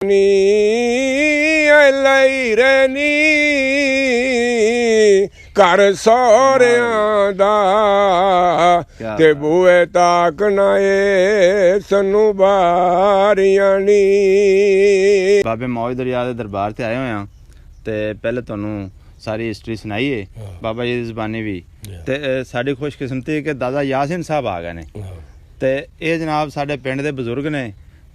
ਨੀ ਲਈ ਰਹਿਨੀ ਘਰ ਸਹੁਰਿਆਂ ਦਾ ਤੇ ਬੂਏ ਤਾਕ ਨਾ ਏ ਸਾਨੂੰ ਬਾਰੀਆਂ ਨੀ। ਬਾਬੇ ਮੌਜ ਦਰਿਆ ਦੇ ਦਰਬਾਰ ਤੇ ਆਏ ਹੋਏ ਆ ਤੇ ਪਹਿਲੇ ਤੁਹਾਨੂੰ ਸਾਰੀ ਹਿਸਟਰੀ ਸੁਣਾਈਏ ਬਾਬਾ ਜੀ ਦੀ ਜ਼ਬਾਨੀ ਵੀ ਤੇ ਸਾਡੀ ਖੁਸ਼ਕਿਸਮਤੀ ਕਿ ਦਾਦਾ ਯਾਸਿਨ ਸਾਹਿਬ ਆ ਗਏ ਨੇ ਤੇ ਇਹ ਜਨਾਬ ਸਾਡੇ ਪਿੰਡ ਦੇ ਬਜ਼ੁਰਗ ਨੇ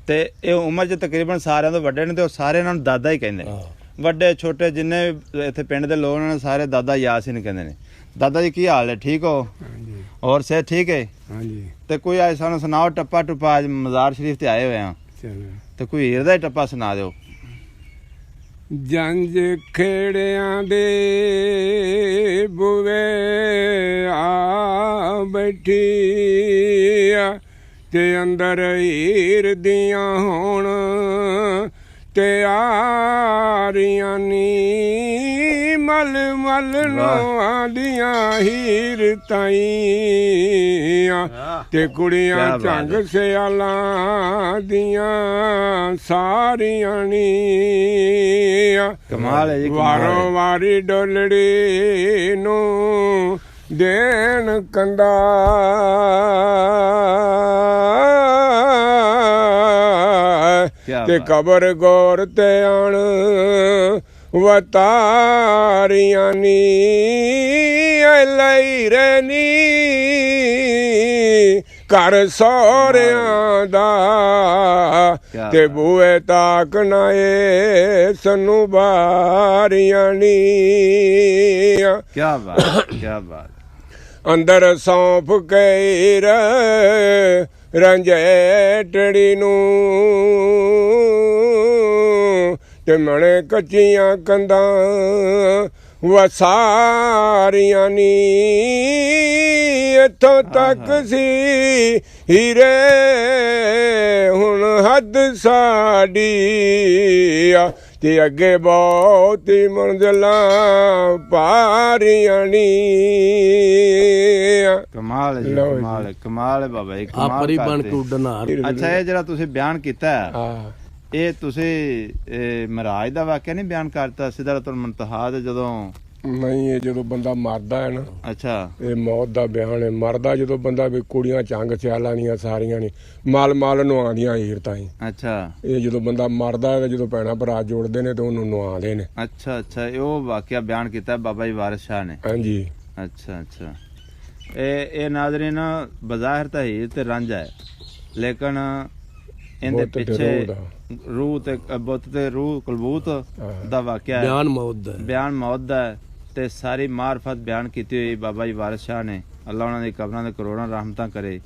ਤੇ ਇਹ ਉਮਰ 'ਚ ਤਕਰੀਬਨ ਸਾਰਿਆਂ ਤੋਂ ਵੱਡੇ ਨੇ ਤੇ ਉਹ ਸਾਰੇ ਇਹਨਾਂ ਨੂੰ ਦਾਦਾ ਹੀ ਕਹਿੰਦੇ ਨੇ। ਵੱਡੇ ਛੋਟੇ ਜਿੰਨੇ ਇੱਥੇ ਪਿੰਡ ਦੇ ਲੋਕ ਨੇ ਸਾਰੇ ਦਾਦਾ ਯਾਸਿਨ ਕਹਿੰਦੇ ਨੇ। ਦਾਦਾ ਜੀ ਕੀ ਹਾਲ ਹੈ, ਠੀਕ ਹੋ? ਹੋਰ ਸਿਹਤ ਠੀਕ ਹੈ? ਹਾਂਜੀ। ਤੇ ਕੋਈ ਅੱਜ ਸਾਨੂੰ ਸੁਣਾਓ ਟੱਪਾ ਟੁੱਪਾ, ਅੱਜ ਮਜ਼ਾਰ ਸ਼ਰੀਫ ਤੇ ਆਏ ਹੋਏ ਆ ਤੇ ਕੋਈ ਹੀਰ ਦਾ ਹੀ ਟੱਪਾ ਸੁਣਾ ਦਿਓ। ਜੰਜ ਖੇੜਿਆਂ ਦੇ ਬੂਵੇ ਆ ਬੈਠੀ ਆ ਤੇ ਅੰਦਰ ਹੀਰ ਦੀਆਂ ਹੋਣ ਤਿਆਰੀਆਂ ਨੀ ਮਲ ਮਲ ਨੋਆਂ ਦੀਆਂ ਹੀਰ ਤਾਈਆਂ ਤੇ ਕੁੜੀਆਂ ਝੰਗ ਸਿਆਲਾਂ ਦੀਆਂ ਸਾਰੀਆਂ ਨੀ। ਕਮਾਲ ਹੈ ਜੀ, ਵਾਰੋ ਵਾਰੀ ਡੋਲੜੀ ਨੂੰ ਦੇਣ ਕੰਦਾ ਤੇ ਕਬਰ ਗੌਰ ਤੇ ਆਣ ਵਤਾਰੀਆਂ ਨੀ ਲਈ ਰਹਿਨੀ ਘਰ ਸਹੁਰਿਆਂ ਦਾ ਤੇ ਬੂਏ ਤਾਕ ਨਾ ਏ ਸਾਨੂੰ ਬਾਰੀਆਂ ਨੀ। ਕਿਆ ਬਾਤ, ਕਿਆ ਬਾਤ। ਅੰਦਰ ਸੌਂਪ ਕੇ ਰੰਜੇਟੜੀ ਨੂੰ ਤੇ ਮਣੇ ਕੱਚੀਆਂ ਕੰਧਾਂ ਵਸਾਰੀਆਂ ਨੀ। ਇੱਥੋਂ ਤੱਕ ਸੀ ਹੀਰੇ ਹੁਣ ਹੱਦ ਸਾਡੀ ਆ ਤੇ ਅੱਗੇ ਬਹੁਤੀ ਮੰਜ਼ਲਾਂ ਪਾਰੀਆਂ ਨੀ। ਕਮਾਲ ਹੈ ਜੀ, ਕਮਾਲ ਹੈ, ਕਮਾਲ ਹੈ ਬਾਬਾ ਜੀ, ਕਮਾਲ ਕਰਦੇ। ਅੱਛਾ, ਇਹ ਜਿਹੜਾ ਤੁਸੀਂ ਬਿਆਨ ਕੀਤਾ ਇਹ ਤੁਸੀਂ ਮਹਾਰਾਜ ਦਾ ਵਾਕਿਆ ਨਹੀਂ ਬਿਆਨ ਕਰਤਾ ਸਿਦਰਤੁਲ ਮੁਨਤਹਾ ਦੇ ਜਦੋਂ? ਨਹੀਂ, ਇਹ ਜਦੋਂ ਬੰਦਾ ਮਰਦਾ ਹੈ ਨਾ। ਅੱਛਾ, ਇਹ ਮੌਤ ਦਾ ਬਿਆਨ ਹੈ। ਮਰਦਾ ਜਦੋਂ ਬੰਦਾ ਵੀ ਕੁੜੀਆਂ ਚੰਗ ਸਿਆਲਾਂ ਦੀਆਂ ਸਾਰੀਆਂ ਨੇ ਮਲ ਮਲ ਨੁਆਉਂਦੀਆਂ ਹੀਰ ਤਾਈ। ਅੱਛਾ, ਇਹ ਜਦੋਂ ਬੰਦਾ ਮਰਦਾ ਤੇ ਜਦੋਂ ਭੈਣਾਂ ਭਰਾ ਜੋੜਦੇ ਨੇ ਤੇ ਉਹਨੂੰ ਨੁਆਉਂਦੇ ਨੇ। ਅੱਛਾ ਅੱਛਾ, ਇਹ ਉਹ ਵਾਕਿਆ ਬਿਆਨ ਕੀਤਾ ਬਾਬਾ ਜੀ ਵਾਰਿਸ ਸ਼ਾਹ ਨੇ। ਹਾਂਜੀ। ਅੱਛਾ ਅੱਛਾ। ਇਹ ਨਾਜ਼ਰੀਨ ਬਜ਼ਾਹਿਰ ਤਾਂ ਹੀਰ ਤੇ ਰਾਂਝਾ ਹੈ ਲੇਕਿਨ ਇਹਦੇ ਪਿੱਛੇ ਰੂਹ ਤੇ ਬੁੱਤ ਤੇ ਰੂਹ ਕਲਬੂਤ ਦਾ ਵਾਕਿਆ ਹੈ। ਬਿਆਨ ਮੌਤ ਦਾ ਹੈ ਤੇ ਸਾਰੀ ਮਾਰਫਤ ਬਿਆਨ ਕੀਤੀ ਹੋਈ ਬਾਬਾ ਜੀ ਵਾਰਿਸ ਸ਼ਾਹ ਨੇ। ਅੱਲਾ ਉਹਨਾਂ ਦੀ ਕਬਰਾਂ ਦੇ ਕਰੋੜਾਂ ਰਹਿਮਤਾਂ ਕਰੇ।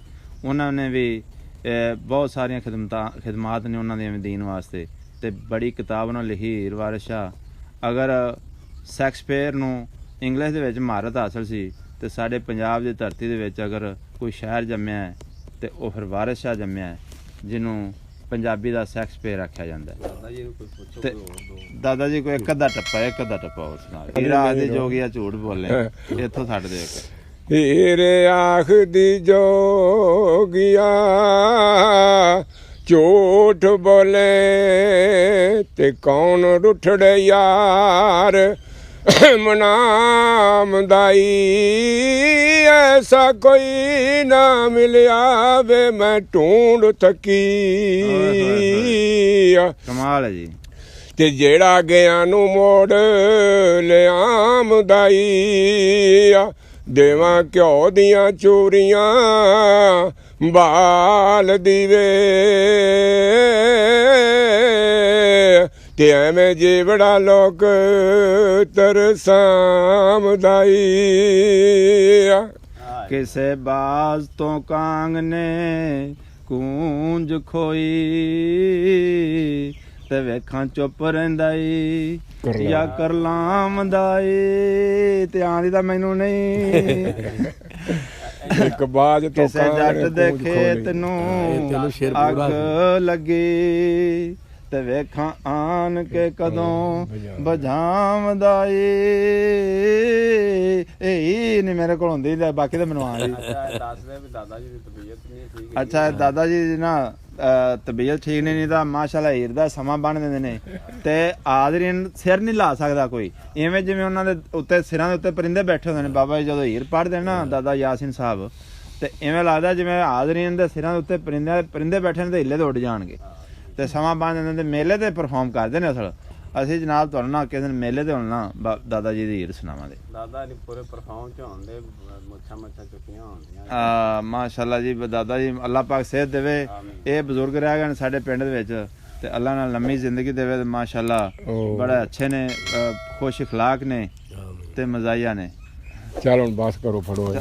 ਉਹਨਾਂ ਨੇ ਵੀ ਬਹੁਤ ਸਾਰੀਆਂ ਖਿਦਮਾਤ ਨੇ ਉਹਨਾਂ ਦੇ ਦੀਨ ਵਾਸਤੇ ਤੇ ਬੜੀ ਕਿਤਾਬ ਉਹਨਾਂ ਲਿਖੀ ਹੀਰ ਵਾਰਿਸ ਸ਼ਾਹ। ਅਗਰ ਸ਼ੇਕਸਪੀਅਰ ਨੂੰ ਇੰਗਲਿਸ਼ ਦੇ ਵਿੱਚ ਮਹਾਰਤ ਹਾਸਲ ਸੀ ਤੇ ਸਾਡੇ ਪੰਜਾਬ ਦੀ ਧਰਤੀ ਦੇ ਵਿੱਚ ਅਗਰ ਕੋਈ ਸ਼ਾਇਰ ਜੰਮਿਆ ਹੈ ਤੇ ਉਹ ਫਿਰ ਵਾਰਿਸ ਸ਼ਾਹ ਜੰਮਿਆ ਹੈ ਜਿਹਨੂੰ ਪੰਜਾਬੀ ਦਾ ਸ਼ੇਕਸਪੀਅਰ ਆਖਿਆ ਜਾਂਦਾ ਹੈ। ਤੇ ਦਾਦਾ ਜੀ ਕੋਈ ਇੱਕ ਅੱਧਾ ਟੱਪਾ ਹੋਰ ਸੁਣਾ। ਹੀਰਾ ਆਖਦੀ ਜੋਗੀਆ ਝੂਠ ਬੋਲੇ, ਇੱਥੋਂ ਛੱਡ ਦੇ। ਹੀਰੇ ਆਖਦੀ ਜੋਗੀਆ ਝੂਠ ਬੋਲੇ ਤੇ ਕੌਣ ਰੁੱਠੜੇ ਯਾਰ ਮਨਾਮਦਾਈ ਐਸਾ ਕੋਈ ਨਾ ਮਿਲਿਆ ਵੇ ਮੈਂ ਢੂੰਡ ਥਕੀ। ਕਮਾਲ ਹੈ ਜੀ। ਤੇ ਜਿਹੜਾ ਗਿਆ ਨੂੰ ਮੋੜ ਲਿਆਮਦਾਈ ਦੇਵਾਂ ਘਿਓ ਦੀਆਂ ਚੂਰੀਆਂ ਬਾਲ ਦੀਵੇ ਤੇ ਐਵੇਂ ਜੀਵੜਾ ਲੋਕ ਤਰਸਾਮਦਾਈ। ਕਿਸੇ ਬਾਜ਼ ਤੋਂ ਕਾਂਗ ਨੇ ਕੂੰਜ ਖੋਈ ਤੇ ਵੇਖਾਂ ਚੁੱਪ ਰਹਿੰਦਾ ਈ ਜਾਂ ਕਰਲਾਮਦਾ ਈ। ਤੇ ਆਂਦੀ ਤਾਂ ਮੈਨੂੰ ਨਹੀਂ। ਇੱਕ ਬਾਜ ਤੋਂ ਕਿਸੇ ਜੱਟ ਦੇ ਖੇਤ ਨੂੰ ਅੱਗ ਲੱਗੀ ਤੇ ਵੇਖਾਂ ਆਨ ਕੇ ਕਦੋਂ ਬਜਾਵਦਾ ਏ ਇਹ ਨਹੀਂ ਮੇਰੇ ਕੋਲ ਹੁੰਦੀ ਬਾਕੀ ਤਾਂ ਮੈਨੂੰ ਆਉਂਦੀ ਦੱਸਦੇ ਵੀ ਦਾਦਾ ਜੀ ਦੀ ਤਬੀਅਤ ਨਹੀਂ ਠੀਕ ਅੱਛਾ ਦਾਦਾ ਜੀ ਦੀ ਨਾ ਤਬੀਅਤ ਠੀਕ ਨਹੀਂ ਤਾਂ ਮਾਸ਼ਾਅੱਲਾ ਹੀਰ ਦਾ ਸਮਾਂ ਬਣ ਦਿੰਦੇ ਨੇ ਤੇ ਆਦਰੀਨ ਸਿਰ ਨਹੀਂ ਲਾ ਸਕਦਾ ਕੋਈ ਇਵੇਂ ਜਿਵੇਂ ਉਹਨਾਂ ਦੇ ਉੱਤੇ ਸਿਰਾਂ ਦੇ ਉੱਤੇ ਪਰਿੰਦੇ ਬੈਠੇ ਹੁੰਦੇ ਨੇ ਬਾਬਾ ਜੀ ਜਦੋਂ ਹੀਰ ਪੜ੍ਹਦੇ ਨਾ ਦਾਦਾ ਯਾਸੀਨ ਸਾਹਿਬ ਤੇ ਇਵੇਂ ਲੱਗਦਾ ਜਿਵੇਂ ਆਦਰੀਨ ਦੇ ਸਿਰਾਂ ਦੇ ਉੱਤੇ ਪਰਿੰਦੇ ਬੈਠੇ ਨੇ ਤੇ ਹਿੱਲੇ ਤੇ ਉੱਡ ਜਾਣਗੇ ਤੇ ਸਮਾਂ ਬਣ ਦਿੰਦੇ ਤੇ ਮੇਲੇ ਤੇ ਪਰਫਾਰਮ ਕਰਦੇ ਨੇ ਅਸਲ ਅਸੀਂ ਜਨਾਬ ਤੁਹਾਨੂੰ ਨਾ ਕਿਸੇ ਦਿਨ ਮੇਲੇ ਤੇ ਹੋਣਾ ਦਾਦਾ ਜੀ ਦੀ ਹੀਰ ਸੁਣਾਵਾਂਗੇ ਦਾਦਾ ਨੇ ਪੂਰੇ ਪਰਫਾਰਮ ਚ ਹੁੰਦੇ ਮੁੱਛਾਂ ਚੁੱਕੀਆਂ ਹੁੰਦੀਆਂ ਮਾਸ਼ਾਅੱਲਾ ਜੀ ਦਾਦਾ ਜੀ ਅੱਲਾਹ ਪਾਕ ਸਿਹਤ ਦੇਵੇ ਇਹ ਬਜ਼ੁਰਗ ਰਹਿ ਗਏ ਨੇ ਸਾਡੇ ਪਿੰਡ ਦੇ ਵਿੱਚ ਤੇ ਅੱਲਾਹ ਨਾਲ ਲੰਮੀ ਜ਼ਿੰਦਗੀ ਦੇਵੇ ਤੇ ਮਾਸ਼ਾਅੱਲਾ ਬੜੇ ਅੱਛੇ ਨੇ ਖੁਸ਼ اخلاق ਨੇ ਤੇ ਮਜ਼ਾਇਆ ਨੇ ਚੱਲ ਹੁਣ ਬਸ ਕਰੋ ਫੜੋ